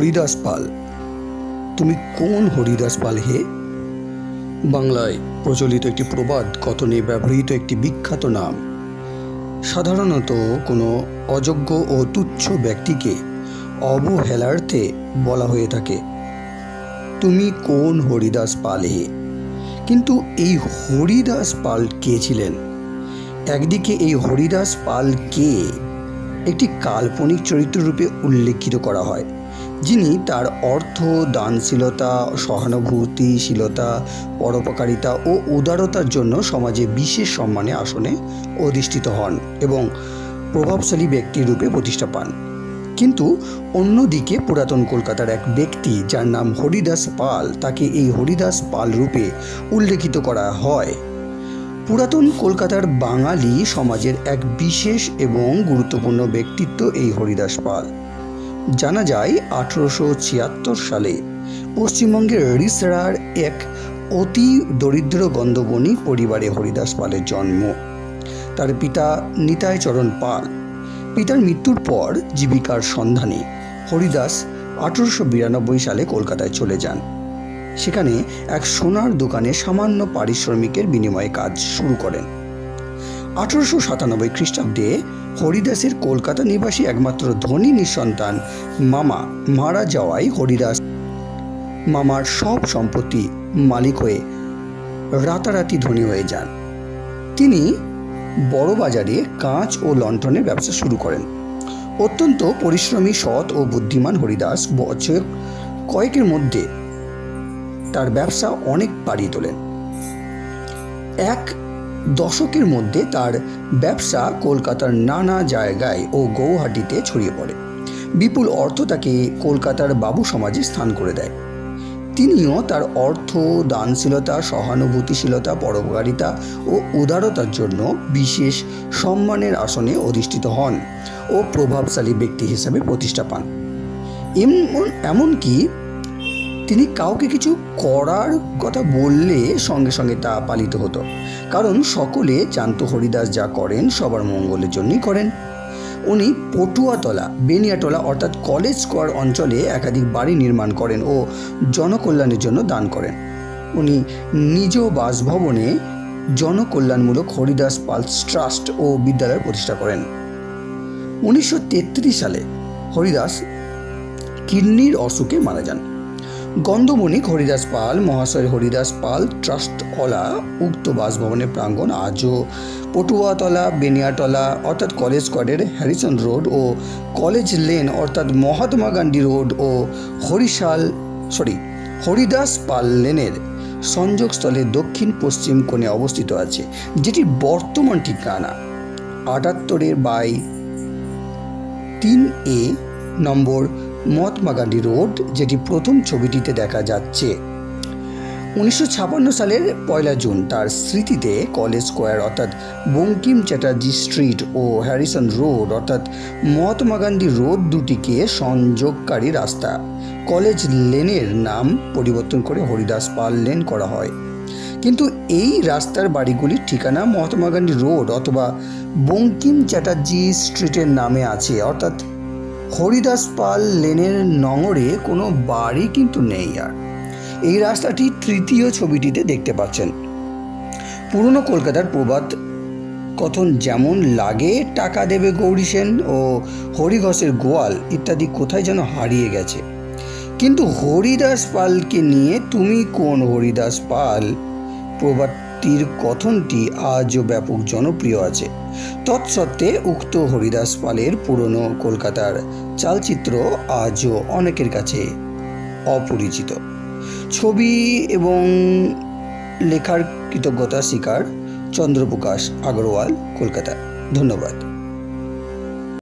হরিদাস পাল। তুমি কোন হরিদাস পাল হে? বাংলায় প্রচলিত একটি প্রবাদ কথনে ব্যবহৃত একটি বিখ্যাত নাম। সাধারণত কোনো অযোগ্য ও তুচ্ছ ব্যক্তিকে অবহেলার্থে বলা হয়ে থাকে, তুমি কোন হরিদাস পাল হে। কিন্তু এই হরিদাস পাল কে ছিলেন? একদিকে এই হরিদাস পালকে একটি কাল্পনিক চরিত্ররূপে উল্লেখিত করা হয়, যিনি তার অর্থ, দানশীলতা, সহানুভূতিশীলতা, পরোপকারিতা ও উদারতার জন্য সমাজে বিশেষ সম্মানে আসনে অধিষ্ঠিত হন এবং প্রভাবশালী ব্যক্তির রূপে প্রতিষ্ঠা পান। কিন্তু অন্যদিকে পুরাতন কলকাতার এক ব্যক্তি যার নাম হরিদাস পাল, তাকে এই হরিদাস পাল রূপে উল্লেখিত করা হয়। পুরাতন কলকাতার বাঙালি সমাজের এক বিশেষ এবং গুরুত্বপূর্ণ ব্যক্তিত্ব এই হরিদাস পাল। জানা যায় 1876 সালে পশ্চিমবঙ্গের রিসড়ার এক অতি দরিদ্র গন্ধবণী পরিবারে হরিদাস পালের জন্ম। তার পিতা নিতাই চরণ পাল। পিতার মৃত্যুর পর জীবিকার সন্ধানে হরিদাস 1892 সালে কলকাতায় চলে যান। সেখানে এক সোনার দোকানে সামান্য পারিশ্রমিকের বিনিময়ে কাজ শুরু করেন। 1897 খ্রিস্টাব্দে হরিদাসের কলকাতা নিবাসী একমাত্র ধনী নিঃসন্তান মামা মারা যাওয়ায় হরিদাস মামার সব সম্পত্তি মালিক হয়ে রাতারাতি ধনী হয়ে যান। তিনি বড় বাজারে কাঁচ ও লণ্ঠনের ব্যবসা শুরু করেন। অত্যন্ত পরিশ্রমী, সৎ ও বুদ্ধিমান হরিদাস বছর কয়েকের মধ্যে তার ব্যবসা অনেক বাড়িয়ে তোলেন। এক দশকের মধ্যে তার ব্যবসা কলকাতার নানা জায়গায় ও গৌহাটিতে ছড়িয়ে পড়ে। বিপুল অর্থ তাকে কলকাতার বাবু সমাজে স্থান করে দেয়। তিনিও তার অর্থ, দানশীলতা, সহানুভূতিশীলতা, পরোপকারিতা ও উদারতার জন্য বিশেষ সম্মানের আসনে অধিষ্ঠিত হন ও প্রভাবশালী ব্যক্তি হিসাবে প্রতিষ্ঠা পান। এমনকি তিনি কাউকে কিছু করার কথা বললে সঙ্গে সঙ্গে তা পালিত হতো, কারণ সকলে জানত হরিদাস যা করেন সবার মঙ্গলের জন্যই করেন। উনি পটুয়াতলা, বেনিয়াটোলা অর্থাৎ কলেজ স্কোয়ার অঞ্চলে একাধিক বাড়ি নির্মাণ করেন ও জনকল্যাণের জন্য দান করেন। উনি নিজ বাসভবনে জনকল্যাণমূলক হরিদাস পালস ট্রাস্ট ও বিদ্যালয় প্রতিষ্ঠা করেন। 1933 সালে হরিদাস কিডনির অসুখে মারা যান। গন্ধবণিক হরিদাস পাল মহাশয় হরিদাস পাল ট্রাস্টওয়ালা উক্ত বাসভবনের প্রাঙ্গণ আজও পটুয়াতলা, বেনিয়াটলা অর্থাৎ কলেজ স্কোয়ারের হ্যারিসন রোড ও কলেজ লেন অর্থাৎ মহাত্মা গান্ধী রোড ও হরিদাস পাল লেনের সংযোগস্থলে দক্ষিণ পশ্চিম কোণে অবস্থিত আছে, যেটির বর্তমান ঠিকানা 78/3A নম্বর মহাত্মা গান্ধী রোড, যেটি প্রথম ছবিটিতে দেখা যাচ্ছে। 1956 সালের 1 জুন তার স্মৃতিতে কলেজ স্কোয়ার অর্থাৎ বঙ্কিম চ্যাটার্জি স্ট্রিট ও হ্যারিসন রোড অর্থাৎ মহাত্মা গান্ধী রোড দুটিকে সংযোগকারী রাস্তা কলেজ লেনের নাম পরিবর্তন করে হরিদাস পাল লেন করা হয়। কিন্তু এই রাস্তার বাড়িগুলির ঠিকানা মহাত্মা গান্ধী রোড অথবা বঙ্কিম চ্যাটার্জি স্ট্রিটের নামে আছে, অর্থাৎ হরিদাস পাল লেনের নঙরে কোনো বাড়ি কিন্তু নেই। আর এই রাস্তাটি তৃতীয় ছবিটিতে দেখতে পাচ্ছেন। পুরনো কলকাতার প্রবাদ কথন যেমন লাগে টাকা দেবে গৌরী সেন ও হরিঘোষের গোয়াল ইত্যাদি কোথায় যেন হারিয়ে গেছে, কিন্তু হরিদাস পালকে নিয়ে তুমি কোন হরিদাস পাল প্রবাদটির কথনটি আজও ব্যাপক জনপ্রিয় আছে। তৎসত্ত্বে উক্ত হরিদাস পালের পুরনো কলকাতার চালচিত্র আজও অনেকের কাছে অপরিচিত। ছবি এবং লেখার কৃতজ্ঞতা স্বীকার, চন্দ্রপ্রকাশ আগরওয়াল, কলকাতা। ধন্যবাদ।